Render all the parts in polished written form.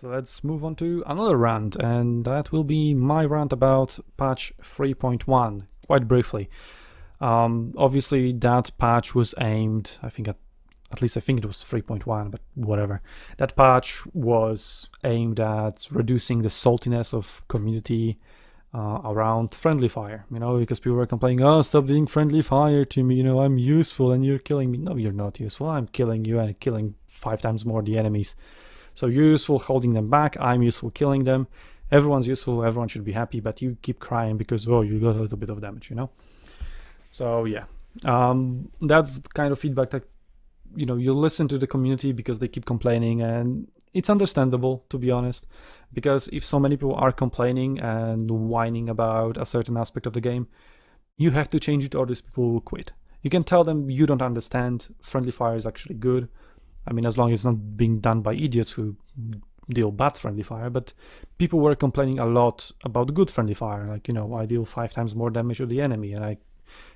Let's move on to another rant, and that will be my rant about patch 3.1, quite briefly. Obviously, that patch was aimed, I think, at least I think it was 3.1, but whatever. That patch was aimed at reducing the saltiness of community around friendly fire, because people were complaining, oh, stop doing friendly fire to me, I'm useful and you're killing me. No, you're not useful. I'm killing you and killing 5 times more the enemies. So you're useful holding them back, I'm useful killing them. Everyone's useful, everyone should be happy, but you keep crying because, oh, you got a little bit of damage, So yeah, that's the kind of feedback that, you listen to the community because they keep complaining, and it's understandable, to be honest, because if so many people are complaining and whining about a certain aspect of the game, you have to change it or these people will quit. You can tell them you don't understand, friendly fire is actually good. I mean, as long as it's not being done by idiots who deal bad friendly fire, but people were complaining a lot about good friendly fire, like, I deal 5 times more damage to the enemy and I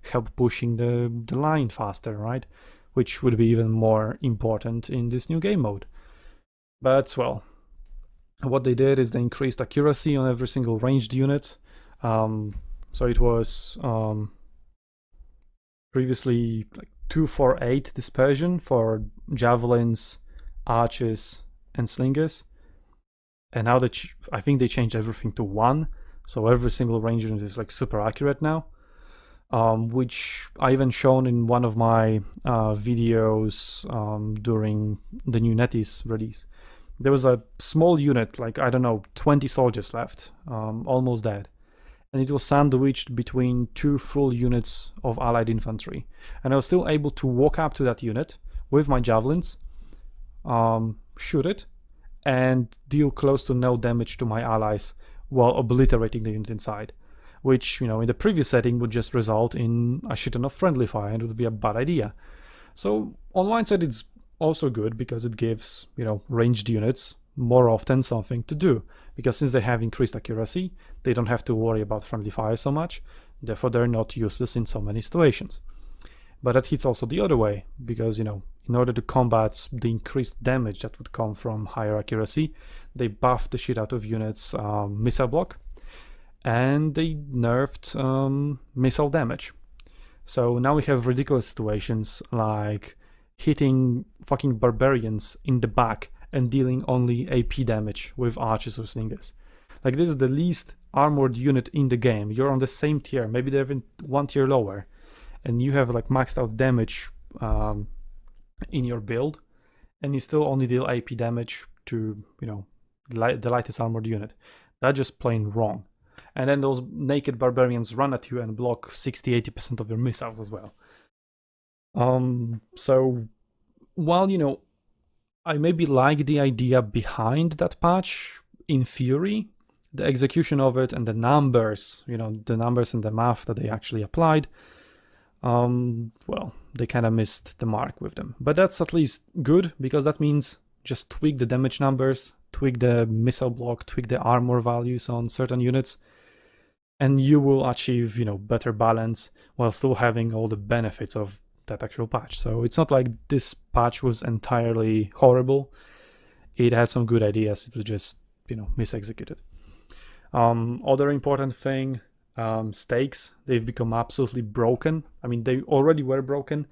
help pushing the line faster, right? Which would be even more important in this new game mode. But, well, what they did is they increased accuracy on every single ranged unit. So it was previously like 248 dispersion for javelins, archers, and slingers. And now I think they changed everything to 1. So every single range unit is like super accurate now. Which I even shown in one of my videos during the new NetEase release. There was a small unit, like, I don't know, 20 soldiers left, almost dead. And it was sandwiched between 2 full units of allied infantry. And I was still able to walk up to that unit with my javelins, shoot it, and deal close to no damage to my allies while obliterating the unit inside. Which, in the previous setting would just result in a shit ton of friendly fire and it would be a bad idea. So on one side it's also good because it gives, ranged units more often something to do. Because since they have increased accuracy, they don't have to worry about friendly fire so much, therefore they're not useless in so many situations. But that hits also the other way, because, in order to combat the increased damage that would come from higher accuracy, they buffed the shit out of units' missile block, and they nerfed missile damage. So now we have ridiculous situations like hitting fucking barbarians in the back and dealing only AP damage with archers or slingers. Like, this is the least armored unit in the game. You're on the same tier, maybe they're even 1 tier lower, and you have like maxed out damage in your build, and you still only deal AP damage to, the lightest armored unit. That's just plain wrong. And then those naked barbarians run at you and block 60-80% of your missiles as well. So while, I maybe like the idea behind that patch, in theory, the execution of it and the numbers, the numbers and the math that they actually applied, well, they kind of missed the mark with them. But that's at least good, because that means just tweak the damage numbers, tweak the missile block, tweak the armor values on certain units, and you will achieve, better balance while still having all the benefits of that actual patch. So it's not like this patch was entirely horrible. It had some good ideas, it was just, misexecuted. Other important thing, stakes, they've become absolutely broken. I mean, they already were broken.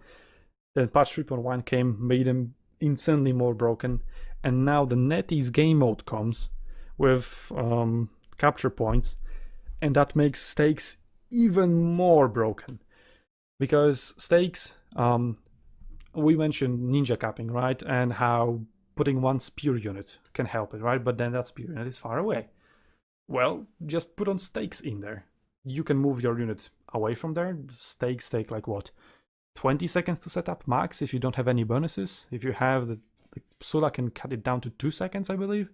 Then patch 3.1 came, made them insanely more broken. And now the NetEase game mode comes with capture points, and that makes stakes even more broken. Because stakes, we mentioned ninja capping, right? And how putting 1 spear unit can help it, right? But then that spear unit is far away. Well, just put on stakes in there. You can move your unit away from there. Stakes take like what, 20 seconds to set up max if you don't have any bonuses. If you have the Sula can cut it down to 2 seconds, I believe,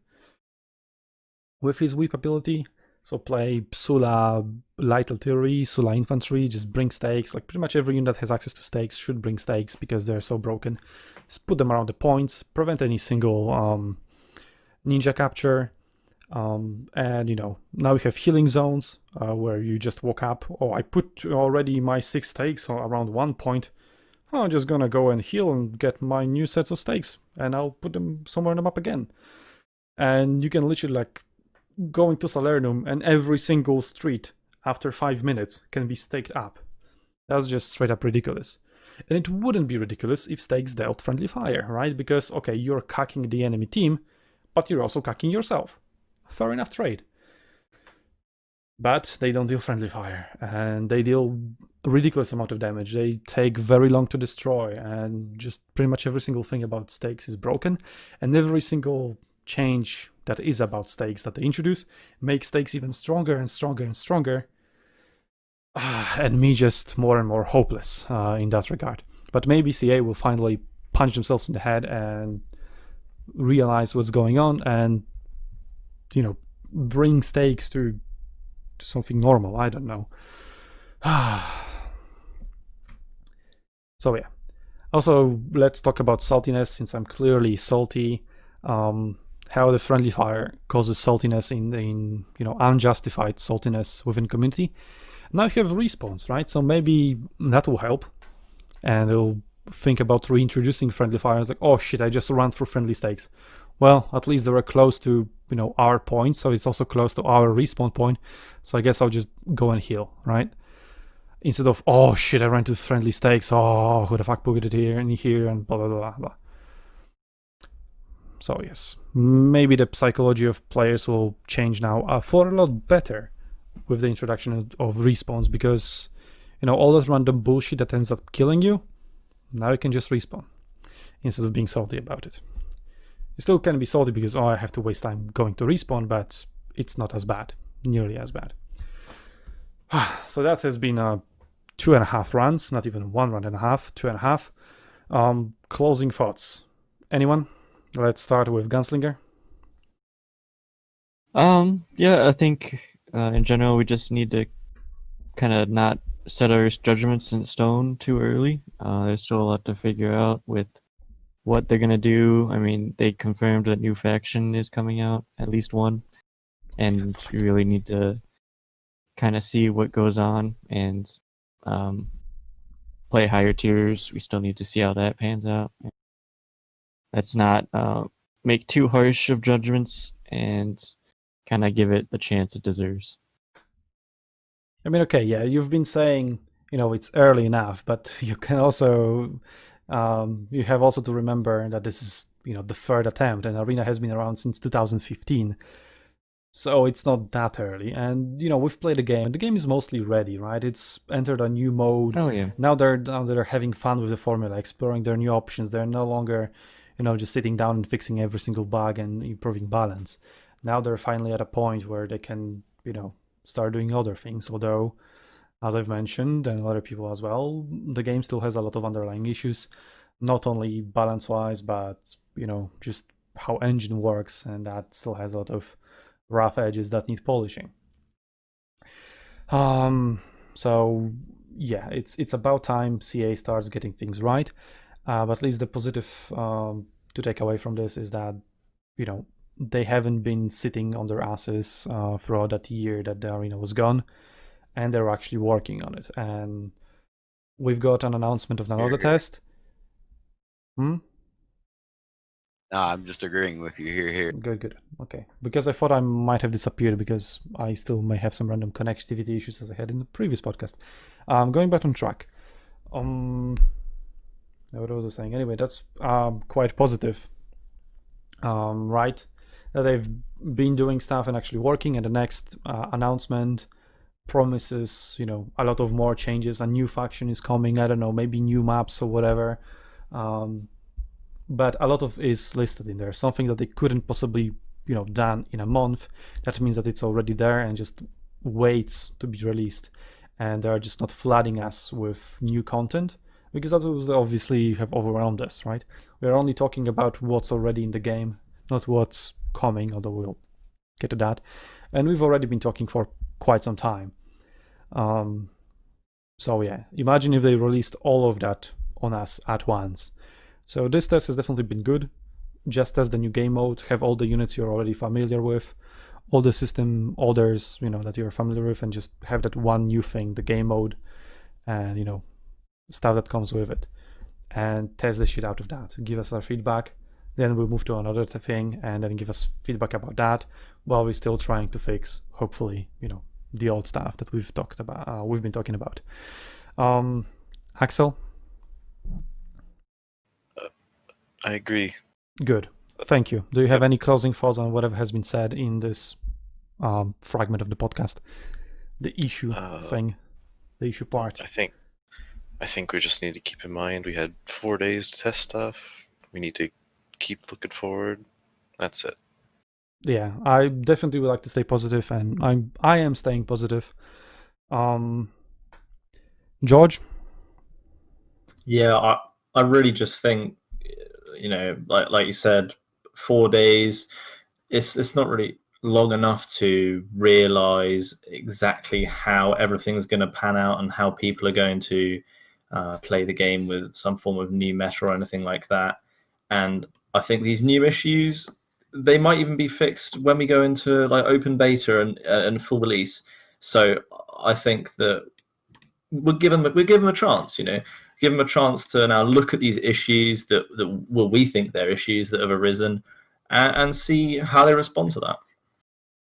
with his whip ability. So play Sula light artillery, Sula infantry, just bring stakes. Like, pretty much every unit that has access to stakes should bring stakes because they're so broken. Just put them around the points, prevent any single ninja capture. And now we have healing zones where you just walk up. Oh, I put already my 6 stakes around 1 point. I'm just gonna go and heal and get my new sets of stakes, and I'll put them somewhere on the map again. And you can literally like go into Salernum and every single street after 5 minutes can be staked up. That's just straight up ridiculous. And it wouldn't be ridiculous if stakes dealt friendly fire, right? Because, okay, you're cacking the enemy team, but you're also cacking yourself. Fair enough trade. But they don't deal friendly fire, and they deal a ridiculous amount of damage. They take very long to destroy, and just pretty much every single thing about stakes is broken, and every single change that is about stakes that they introduce makes stakes even stronger and stronger and stronger, and me just more and more hopeless in that regard. But maybe CA will finally punch themselves in the head and realize what's going on and, bring stakes to something normal. I don't know. So yeah. Also, let's talk about saltiness, since I'm clearly salty. How the friendly fire causes saltiness in unjustified saltiness within community. Now you have respawns, right? So maybe that will help, and they'll think about reintroducing friendly fire. It's like, oh shit, I just ran through friendly stakes. Well, at least they were close to our point, so it's also close to our respawn point. So I guess I'll just go and heal, right? Instead of, oh shit, I ran to friendly stakes. Oh, who the fuck put it here and blah blah blah blah. So yes, maybe the psychology of players will change now for a lot better with the introduction of respawns, because all that random bullshit that ends up killing you, now you can just respawn instead of being salty about it. You still can be salty because, I have to waste time going to respawn, but it's not as bad, nearly as bad. So that has been 2.5 runs, not even 1 run and a half, 2.5. Closing thoughts. Anyone? Let's start with Gunslinger. Yeah, I think in general we just need to kind of not set our judgments in stone too early. There's still a lot to figure out with what they're gonna do. I mean, they confirmed a new faction is coming out, at least one, and we really need to kind of see what goes on and play higher tiers. We still need to see how that pans out. Let's not make too harsh of judgments and kind of give it the chance it deserves. I mean, okay, yeah, you've been saying, it's early enough, but you can also, you have also to remember that this is, the third attempt, and Arena has been around since 2015. So it's not that early. And, we've played the game, and the game is mostly ready, right? It's entered a new mode. Oh, yeah. Now they're having fun with the formula, exploring their new options. They're no longer, just sitting down and fixing every single bug and improving balance. Now they're finally at a point where they can, start doing other things. Although, as I've mentioned, and other people as well, the game still has a lot of underlying issues, not only balance-wise, but, just how engine works, and that still has a lot of rough edges that need polishing. So yeah, it's about time CA starts getting things right. But at least the positive to take away from this is that, they haven't been sitting on their asses throughout that year that the arena was gone, and they're actually working on it. And we've got an announcement of another test. No, I'm just agreeing with you here. Good. Okay. Because I thought I might have disappeared because I still may have some random connectivity issues as I had in the previous podcast. Going back on track. What was I saying? Anyway, that's quite positive. Right? That they've been doing stuff and actually working, and the next announcement promises, a lot of more changes. A new faction is coming. I don't know, maybe new maps or whatever. But a lot of is listed in there. Something that they couldn't possibly, done in a month. That means that it's already there and just waits to be released. And they're just not flooding us with new content, because that would obviously have overwhelmed us, right? We're only talking about what's already in the game, not what's coming, although we'll get to that. And we've already been talking for quite some time. So yeah, imagine if they released all of that on us at once. So this test has definitely been good. Just test the new game mode, have all the units you're already familiar with, all the system orders, that you're familiar with, and just have that one new thing, the game mode, and, stuff that comes with it. And test the shit out of that. Give us our feedback. then we'll move to another thing and then give us feedback about that, while we're still trying to fix, hopefully, the old stuff that we've been talking about. Axel? I agree. Good. Thank you. Do you have any closing thoughts on whatever has been said in this fragment of the podcast? The issue thing, the issue part. I think we just need to keep in mind we had 4 days to test stuff. We need to keep looking forward. That's it. Yeah, I definitely would like to stay positive, and I am staying positive. George? Yeah, I really just think, like you said, 4 days, it's not really long enough to realize exactly how everything's going to pan out and how people are going to play the game with some form of new meta or anything like that. And I think these new issues, they might even be fixed when we go into like open beta and full release. So I think that we'll give them a chance, give them a chance to now look at these issues that we think they're issues that have arisen, and see how they respond to that.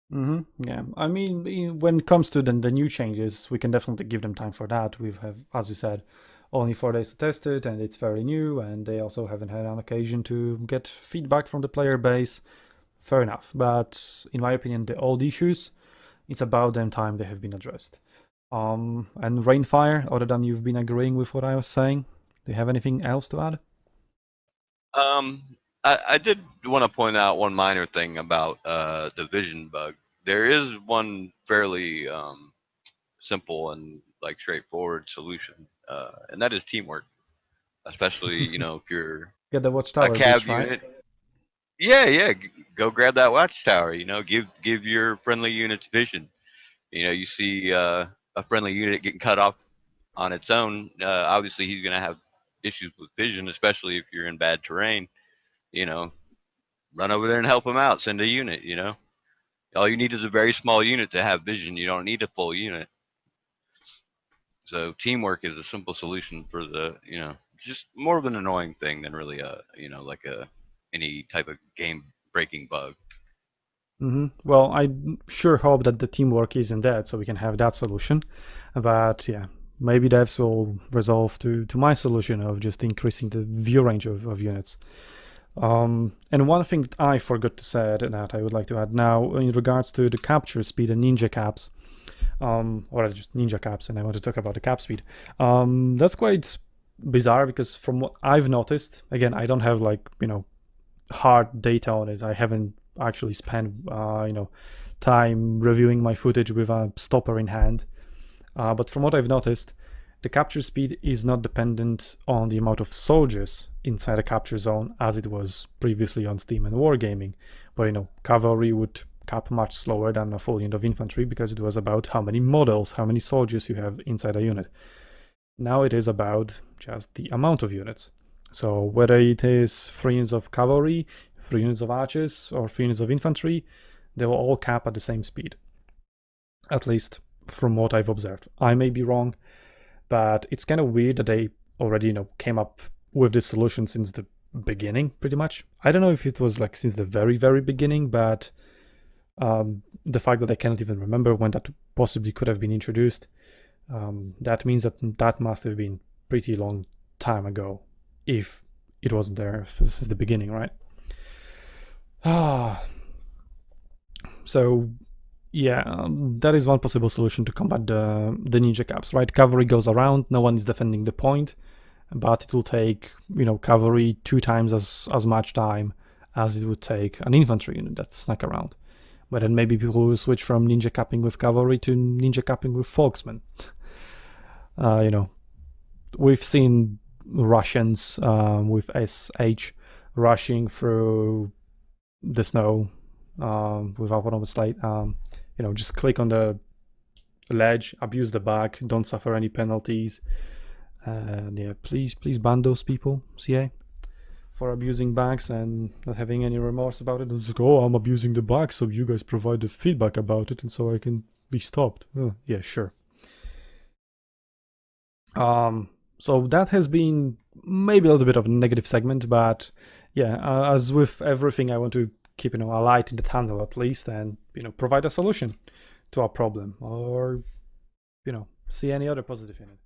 Yeah, I mean, when it comes to the new changes, we can definitely give them time for that. We have, as you said, only 4 days to test it, and it's very new, and they also haven't had an occasion to get feedback from the player base. Fair enough, but in my opinion, the old issues, it's about damn time they have been addressed. And Rainfire, other than you've been agreeing with what I was saying, do you have anything else to add? I did want to point out one minor thing about the vision bug. There is one fairly simple and straightforward solution, and that is teamwork. Especially, if you're Get the watchtower a cav right? unit. Yeah, go grab that watchtower. Give your friendly units vision. You see a friendly unit getting cut off on its own. Obviously, he's gonna have issues with vision, especially if you're in bad terrain. Run over there and help him out. Send a unit. All you need is a very small unit to have vision. You don't need a full unit. So teamwork is a simple solution for the just more of an annoying thing than really any type of game breaking bug. Well, I sure hope that the teamwork isn't that, so we can have that solution. But yeah, maybe devs will resolve to my solution of just increasing the view range of units. And one thing that I forgot to say that I would like to add now in regards to the capture speed and ninja caps, or just ninja caps, and I want to talk about the cap speed. That's quite bizarre because from what I've noticed, again, I don't have hard data on it. I haven't actually spent time reviewing my footage with a stopper in hand. But from what I've noticed, the capture speed is not dependent on the amount of soldiers inside a capture zone as it was previously on Steam and Wargaming, where cavalry would cap much slower than a full unit of infantry because it was about how many models, how many soldiers you have inside a unit. Now it is about just the amount of units. So whether it is 3 units of cavalry, 3 units of archers, or 3 units of infantry, they will all cap at the same speed. At least from what I've observed. I may be wrong, but it's kind of weird that they already, came up with this solution since the beginning, pretty much. I don't know if it was since the very, very beginning, but the fact that I cannot even remember when that possibly could have been introduced, that means that must have been pretty long time ago, if it wasn't there since the beginning, right? So yeah, that is one possible solution to combat the ninja caps, right? Cavalry goes around, no one is defending the point, but it will take cavalry 2 times as much time as it would take an infantry unit that snuck around. But then maybe people will switch from ninja capping with cavalry to ninja capping with folksmen. We've seen Russians with SH rushing through the snow without one of the slate. Just click on the ledge, abuse the bug, don't suffer any penalties. And yeah, please ban those people, CA, for abusing bugs and not having any remorse about it. It's I'm abusing the bug, so you guys provide the feedback about it, and so I can be stopped. Yeah, sure. So that has been maybe a little bit of a negative segment, but yeah, as with everything, I want to keep a light in the tunnel at least, and provide a solution to our problem, or see any other positive in it.